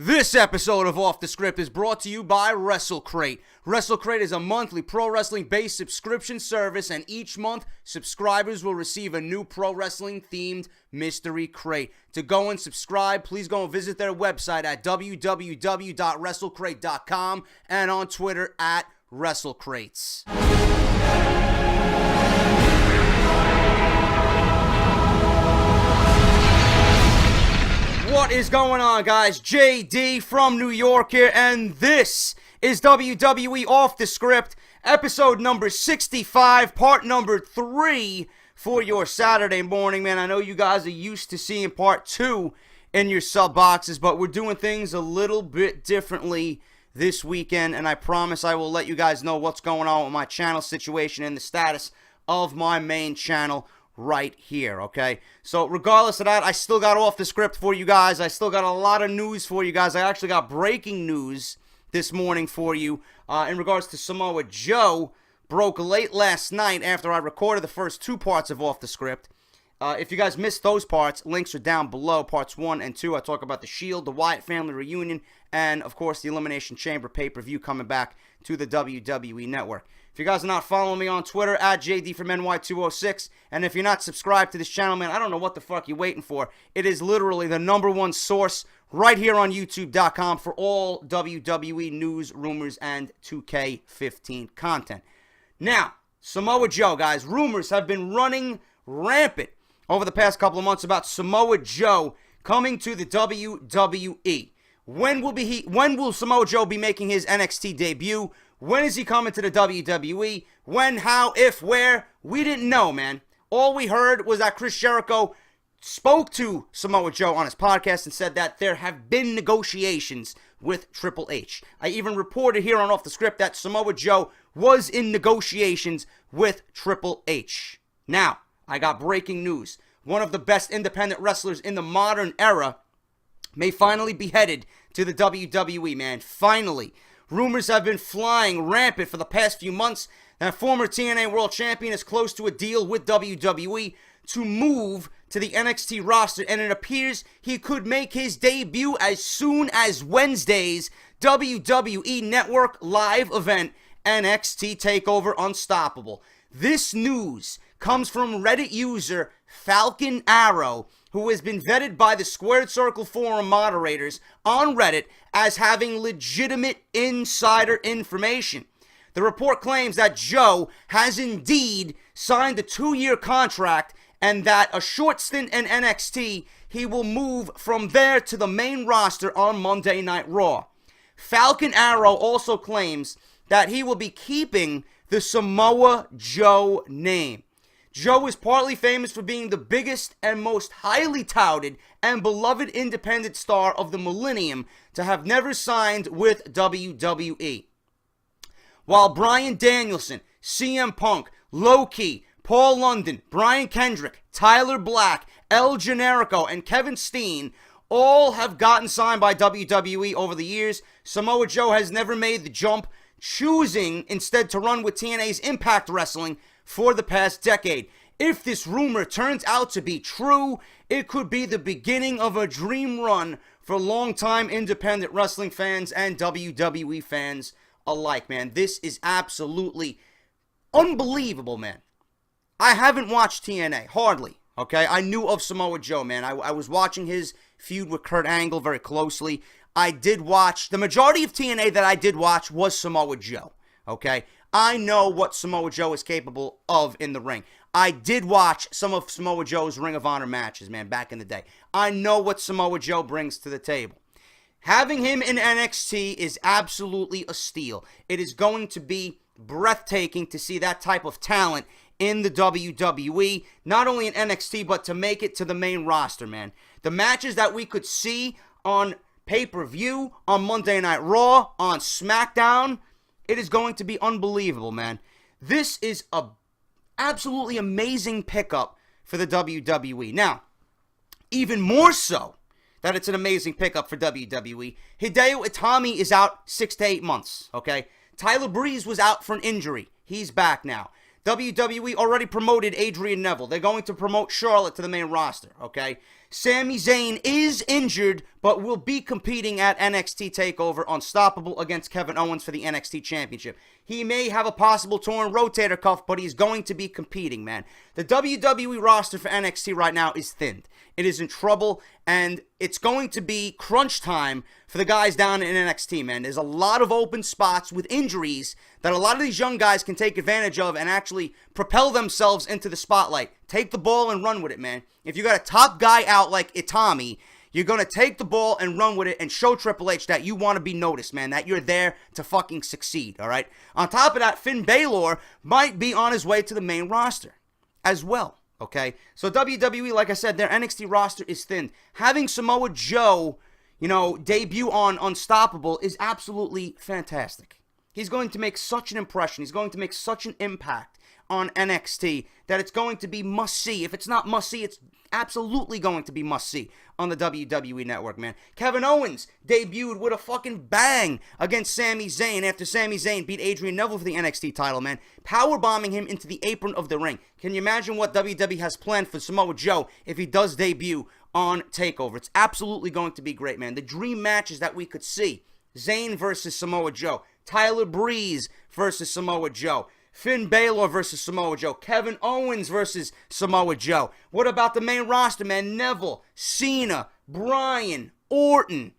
This episode of Off The Script is brought to you by WrestleCrate. WrestleCrate is a monthly pro wrestling-based subscription service, and each month, subscribers will receive a new pro wrestling-themed mystery crate. To go and subscribe, please go and visit their website at www.wrestlecrate.com and on Twitter at WrestleCrates. What is going on, guys? JD from New York here, and this is WWE Off The Script, episode number 65, part number 3 for your Saturday morning, man. I know you guys are used to seeing part 2 in your sub boxes, but we're doing things a little bit differently this weekend, and I promise I will let you guys know what's going on with my channel situation and the status of my main channel right here, okay? So regardless of that, I still got Off The Script for you guys. I still got a lot of news for you guys. I actually got breaking news this morning for you in regards to Samoa Joe. Broke late last night after I recorded the first 2 parts of Off The Script. If you guys missed those parts, links are down below. Parts 1 and 2, I talk about the Shield, the Wyatt family reunion, and of course the Elimination Chamber pay-per-view coming back to the WWE Network. If you guys are not following me on Twitter, at JD from NY206, and if you're not subscribed to this channel, man, I don't know what the fuck you're waiting for. It is literally the #1 source right here on YouTube.com for all WWE news, rumors, and 2K15 content. Now, Samoa Joe, guys, rumors have been running rampant over the past couple of months about Samoa Joe coming to the WWE. When will Samoa Joe be making his NXT debut? When is he coming to the WWE? When, how, if, where? We didn't know, man. All we heard was that Chris Jericho spoke to Samoa Joe on his podcast and said that there have been negotiations with Triple H. I even reported here on Off The Script that Samoa Joe was in negotiations with Triple H. Now, I got breaking news. One of the best independent wrestlers in the modern era may finally be headed to the WWE, man. Finally. Rumors have been flying rampant for the past few months that former TNA World Champion is close to a deal with WWE to move to the NXT roster, and it appears he could make his debut as soon as Wednesday's WWE Network live event, NXT Takeover Unstoppable. This news comes from Reddit user Falcon Arrow, who has been vetted by the Squared Circle Forum moderators on Reddit as having legitimate insider information. The report claims that Joe has indeed signed a 2-year contract and that a short stint in NXT, he will move from there to the main roster on Monday Night Raw. Falcon Arrow also claims that he will be keeping the Samoa Joe name. Joe is partly famous for being the biggest and most highly touted and beloved independent star of the millennium to have never signed with WWE. While Bryan Danielson, CM Punk, Low-Ki, Paul London, Brian Kendrick, Tyler Black, El Generico, and Kevin Steen all have gotten signed by WWE over the years, Samoa Joe has never made the jump, choosing instead to run with TNA's Impact Wrestling for the past decade. If this rumor turns out to be true, it could be the beginning of a dream run for longtime independent wrestling fans and WWE fans alike, man. This is absolutely unbelievable, man. I haven't watched TNA, hardly, okay? I knew of Samoa Joe, man. I was watching his feud with Kurt Angle very closely. I did watch, the majority of TNA that I did watch was Samoa Joe, okay? I know what Samoa Joe is capable of in the ring. I did watch some of Samoa Joe's Ring of Honor matches, man, back in the day. I know what Samoa Joe brings to the table. Having him in NXT is absolutely a steal. It is going to be breathtaking to see that type of talent in the WWE, not only in NXT, but to make it to the main roster, man. The matches that we could see on pay-per-view, on Monday Night Raw, on SmackDown, it is going to be unbelievable, man. This is a absolutely amazing pickup for the WWE. Now, even more so that it's an amazing pickup for WWE, Hideo Itami is out 6 to 8 months, okay? Tyler Breeze was out for an injury. He's back now. WWE already promoted Adrian Neville. They're going to promote Charlotte to the main roster, okay? Sami Zayn is injured, but will be competing at NXT Takeover Unstoppable against Kevin Owens for the NXT Championship. He may have a possible torn rotator cuff, but he's going to be competing, man. The WWE roster for NXT right now is thinned. It is in trouble, and it's going to be crunch time for the guys down in NXT, man. There's a lot of open spots with injuries that a lot of these young guys can take advantage of and actually propel themselves into the spotlight. Take the ball and run with it, man. If you got a top guy out like Itami, you're going to take the ball and run with it and show Triple H that you want to be noticed, man, that you're there to fucking succeed, all right? On top of that, Finn Balor might be on his way to the main roster as well, okay? So WWE, like I said, their NXT roster is thinned. Having Samoa Joe, debut on Unstoppable is absolutely fantastic. He's going to make such an impression. He's going to make such an impact on NXT that it's going to be must-see. If it's not must-see, it's absolutely going to be must-see on the WWE Network, man. Kevin Owens debuted with a fucking bang against Sami Zayn after Sami Zayn beat Adrian Neville for the NXT title, man. Powerbombing him into the apron of the ring. Can you imagine what WWE has planned for Samoa Joe if he does debut on TakeOver? It's absolutely going to be great, man. The dream matches that we could see. Zayn versus Samoa Joe. Tyler Breeze versus Samoa Joe. Finn Balor versus Samoa Joe. Kevin Owens versus Samoa Joe. What about the main roster, man? Neville, Cena, Bryan, Orton,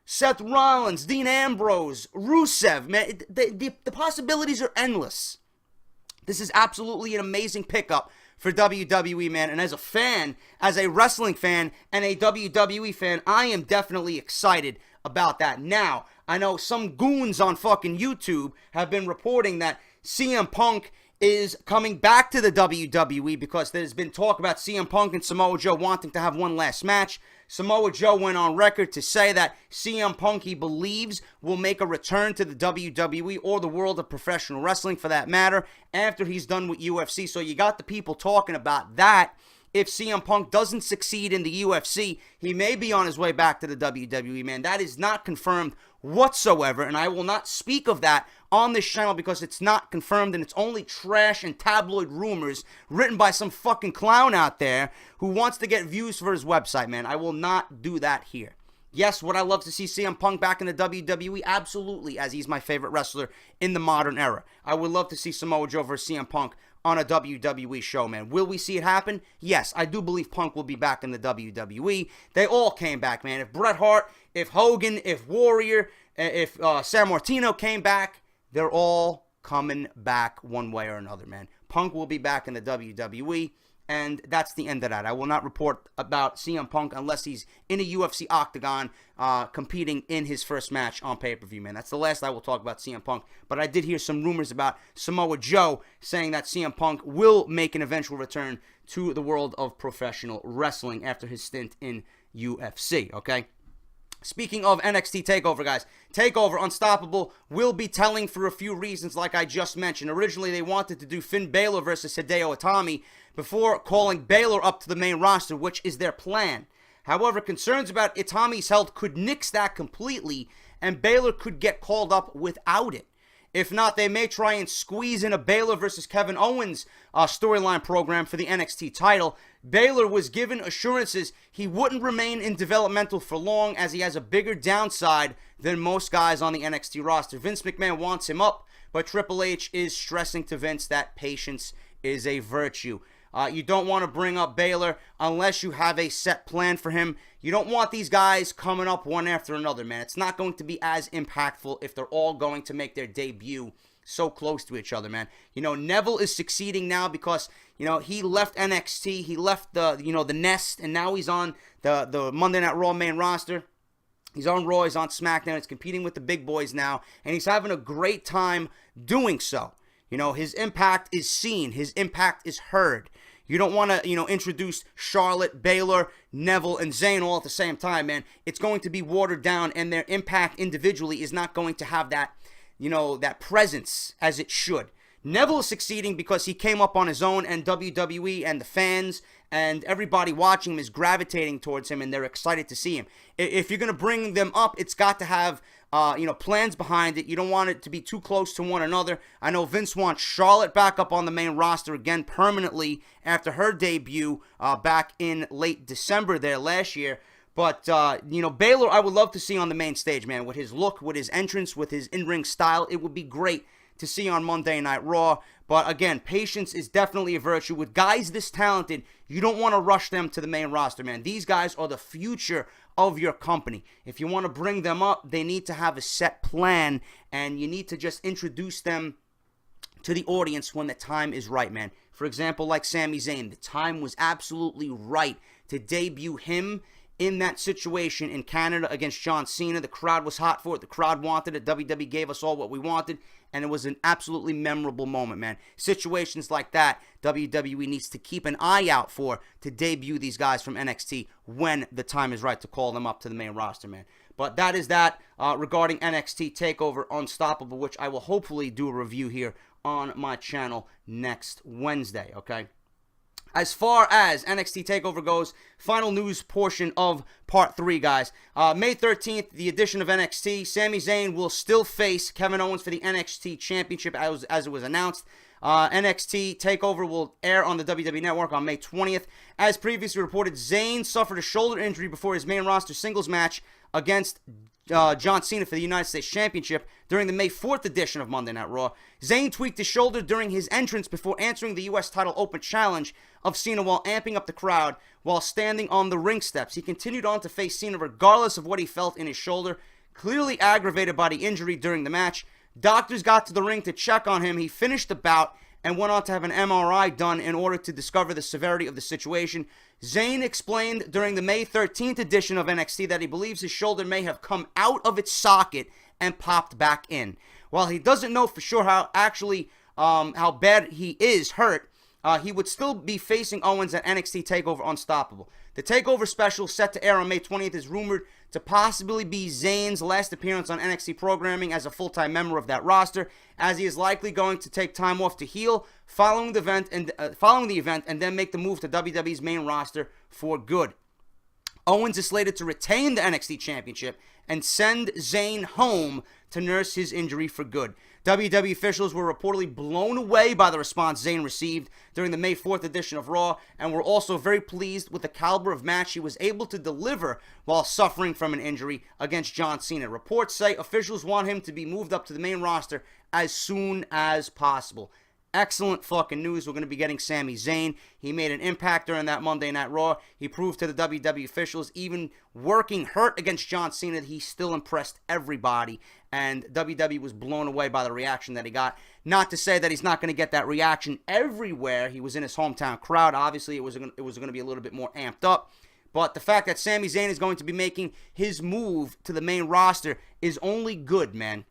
Seth Rollins, Dean Ambrose, Rusev. Man, the possibilities are endless. This is absolutely an amazing pickup for WWE, man. And as a fan, as a wrestling fan and a WWE fan, I am definitely excited about that. Now, I know some goons on fucking YouTube have been reporting that CM Punk is coming back to the WWE because there's been talk about CM Punk and Samoa Joe wanting to have one last match. Samoa Joe went on record to say that CM Punk, he believes, will make a return to the WWE or the world of professional wrestling for that matter after he's done with UFC. So you got the people talking about that. If CM Punk doesn't succeed in the UFC, he may be on his way back to the WWE, man. That is not confirmed whatsoever, and I will not speak of that on this channel because it's not confirmed and it's only trash and tabloid rumors written by some fucking clown out there who wants to get views for his website, man. I will not do that here. Yes, would I love to see CM Punk back in the WWE? Absolutely, as he's my favorite wrestler in the modern era. I would love to see Samoa Joe versus CM Punk on a WWE show, man. Will we see it happen? Yes, I do believe Punk will be back in the WWE. They all came back, man. If Bret Hart, if Hogan, if Warrior, if San Martino came back, they're all coming back one way or another, man. Punk will be back in the WWE, and that's the end of that. I will not report about CM Punk unless he's in a UFC octagon competing in his first match on pay-per-view, man. That's the last I will talk about CM Punk. But I did hear some rumors about Samoa Joe saying that CM Punk will make an eventual return to the world of professional wrestling after his stint in UFC, okay? Speaking of NXT TakeOver, guys, TakeOver Unstoppable will be telling for a few reasons like I just mentioned. Originally, they wanted to do Finn Balor versus Hideo Itami before calling Balor up to the main roster, which is their plan. However, concerns about Itami's health could nix that completely, and Balor could get called up without it. If not, they may try and squeeze in a Balor versus Kevin Owens storyline program for the NXT title. Balor was given assurances he wouldn't remain in developmental for long as he has a bigger downside than most guys on the NXT roster. Vince McMahon wants him up, but Triple H is stressing to Vince that patience is a virtue. You don't want to bring up Balor unless you have a set plan for him. You don't want these guys coming up one after another, man. It's not going to be as impactful if they're all going to make their debut so close to each other, man. Neville is succeeding now because, he left NXT, he left the nest, and now he's on the Monday Night Raw main roster. He's on Raw, he's on SmackDown, he's competing with the big boys now, and he's having a great time doing so. His impact is seen, his impact is heard. You don't want to, introduce Charlotte, Balor, Neville, and Zayn all at the same time, man. It's going to be watered down, and their impact individually is not going to have that, that presence as it should. Neville is succeeding because he came up on his own, and WWE and the fans and everybody watching him is gravitating towards him, and they're excited to see him. If you're going to bring them up, it's got to have plans behind it. You don't want it to be too close to one another. I know Vince wants Charlotte back up on the main roster again permanently after her debut back in late December there last year. But, Baylor, I would love to see on the main stage, man. With his look, with his entrance, with his in-ring style, it would be great to see on Monday Night Raw. But, again, patience is definitely a virtue. With guys this talented, you don't want to rush them to the main roster, man. These guys are the future of your company. If you want to bring them up, they need to have a set plan, and you need to just introduce them to the audience when the time is right, man. For example, like Sami Zayn, the time was absolutely right to debut him in that situation in Canada against John Cena. The crowd was hot for it. The crowd wanted it. WWE gave us all what we wanted, and it was an absolutely memorable moment, man. Situations like that, WWE needs to keep an eye out for to debut these guys from NXT when the time is right to call them up to the main roster, man. But that is that regarding NXT Takeover Unstoppable, which I will hopefully do a review here on my channel next Wednesday, okay? As far as NXT TakeOver goes, final news portion of Part 3, guys. May 13th, the edition of NXT. Sami Zayn will still face Kevin Owens for the NXT Championship as it was announced. NXT TakeOver will air on the WWE Network on May 20th. As previously reported, Zayn suffered a shoulder injury before his main roster singles match against John Cena for the United States Championship during the May 4th edition of Monday Night Raw. Zayn tweaked his shoulder during his entrance before answering the U.S. title open challenge of Cena while amping up the crowd while standing on the ring steps. He continued on to face Cena regardless of what he felt in his shoulder, clearly aggravated by the injury during the match. Doctors got to the ring to check on him. He finished the bout and went on to have an MRI done in order to discover the severity of the situation. Zayn explained during the May 13th edition of NXT that he believes his shoulder may have come out of its socket and popped back in. While he doesn't know for sure how bad he is hurt, he would still be facing Owens at NXT TakeOver Unstoppable. The TakeOver special set to air on May 20th is rumored to possibly be Zayn's last appearance on NXT programming as a full-time member of that roster, as he is likely going to take time off to heal following the event and then make the move to WWE's main roster for good. Owens is slated to retain the NXT Championship and send Zayn home to nurse his injury for good. WWE officials were reportedly blown away by the response Zayn received during the May 4th edition of Raw and were also very pleased with the caliber of match he was able to deliver while suffering from an injury against John Cena. Reports say officials want him to be moved up to the main roster as soon as possible. Excellent fucking news. We're going to be getting Sami Zayn. He made an impact during that Monday Night Raw. He proved to the WWE officials, even working hurt against John Cena, that he still impressed everybody. And WWE was blown away by the reaction that he got. Not to say that he's not going to get that reaction everywhere. He was in his hometown crowd. Obviously, it was going to be a little bit more amped up. But the fact that Sami Zayn is going to be making his move to the main roster is only good, man.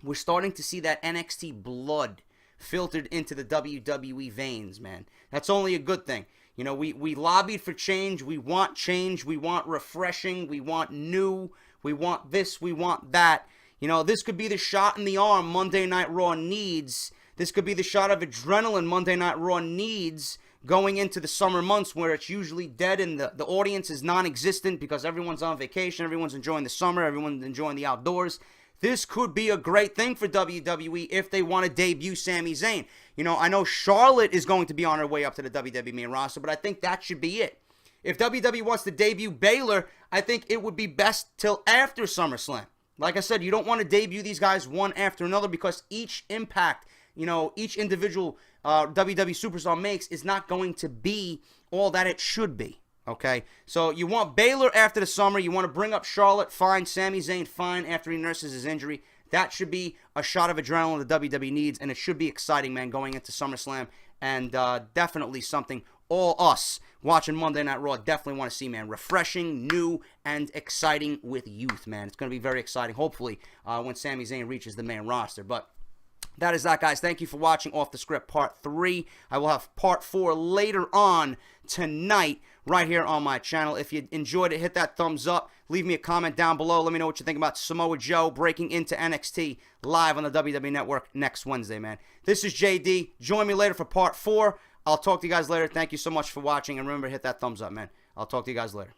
We're starting to see that NXT blood filtered into the WWE veins, man. That's only a good thing. You know, we lobbied for change. We want change. We want refreshing. We want new. We want this. We want that. You know, this could be the shot in the arm Monday Night Raw needs. This could be the shot of adrenaline Monday Night Raw needs going into the summer months where it's usually dead and the audience is non-existent because everyone's on vacation, everyone's enjoying the summer, everyone's enjoying the outdoors. This could be a great thing for WWE if they want to debut Sami Zayn. You know, I know Charlotte is going to be on her way up to the WWE main roster, but I think that should be it. If WWE wants to debut Baylor, I think it would be best till after SummerSlam. Like I said, you don't want to debut these guys one after another because each impact, you know, each individual WWE superstar makes is not going to be all that it should be. Okay, so you want Baylor after the summer. You want to bring up Charlotte, fine. Sami Zayn, fine, after he nurses his injury. That should be a shot of adrenaline the WWE needs, and it should be exciting, man, going into SummerSlam. And definitely something all us watching Monday Night Raw definitely want to see, man. Refreshing, new, and exciting with youth, man. It's going to be very exciting, hopefully, when Sami Zayn reaches the main roster. But that is that, guys. Thank you for watching Off the Script Part 3. I will have Part 4 later on tonight right here on my channel. If you enjoyed it, hit that thumbs up. Leave me a comment down below. Let me know what you think about Samoa Joe breaking into NXT live on the WWE Network next Wednesday, man. This is JD. Join me later for Part 4. I'll talk to you guys later. Thank you so much for watching, and remember, hit that thumbs up, man. I'll talk to you guys later.